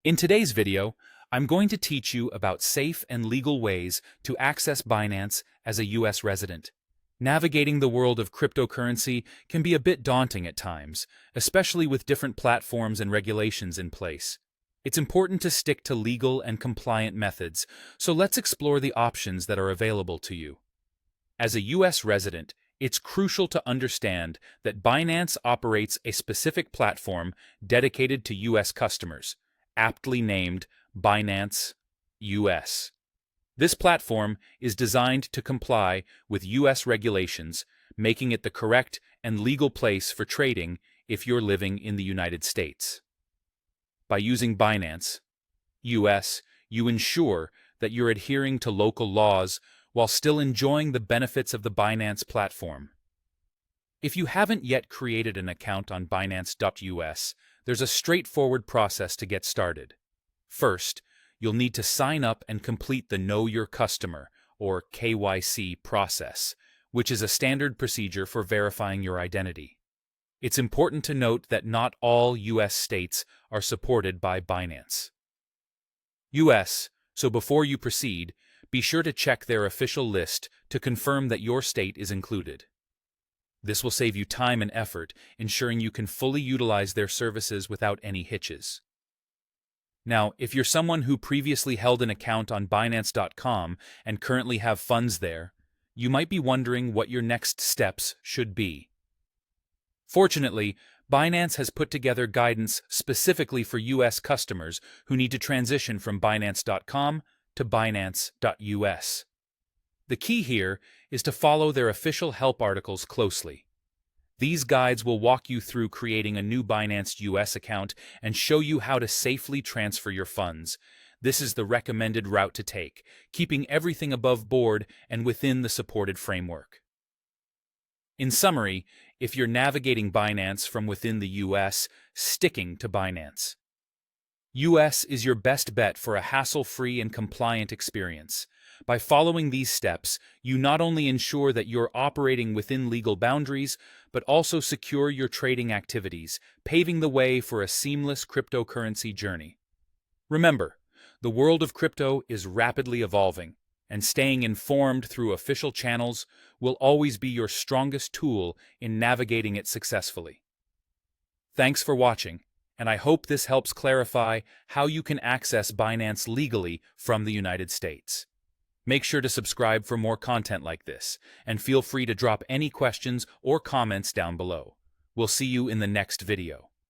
In today's video, I'm going to teach you about safe and legal ways to access Binance as a US resident. Navigating the world of cryptocurrency can be a bit daunting at times, especially with different platforms and regulations in place. It's important to stick to legal and compliant methods, so let's explore the options that are available to you. As a US resident, it's crucial to understand that Binance operates a specific platform dedicated to US customers, aptly named Binance US. This platform is designed to comply with US regulations, making it the correct and legal place for trading if you're living in the United States. By using Binance US, you ensure that you're adhering to local laws while still enjoying the benefits of the Binance platform. If you haven't yet created an account on Binance.us, there's a straightforward process to get started. First, you'll need to sign up and complete the Know Your Customer, or KYC, process, which is a standard procedure for verifying your identity. It's important to note that not all U.S. states are supported by Binance US, so before you proceed, be sure to check their official list to confirm that your state is included. This will save you time and effort, ensuring you can fully utilize their services without any hitches. Now, if you're someone who previously held an account on Binance.com and currently have funds there, you might be wondering what your next steps should be. Fortunately, Binance has put together guidance specifically for US customers who need to transition from Binance.com to Binance.us. The key here is to follow their official help articles closely. These guides will walk you through creating a new Binance US account and show you how to safely transfer your funds. This is the recommended route to take, keeping everything above board and within the supported framework. In summary, if you're navigating Binance from within the US, sticking to Binance US is your best bet for a hassle-free and compliant experience. By following these steps, you not only ensure that you're operating within legal boundaries, but also secure your trading activities, paving the way for a seamless cryptocurrency journey. Remember, the world of crypto is rapidly evolving, and staying informed through official channels will always be your strongest tool in navigating it successfully. Thanks for watching, and I hope this helps clarify how you can access Binance legally from the United States. Make sure to subscribe for more content like this, and feel free to drop any questions or comments down below. We'll see you in the next video.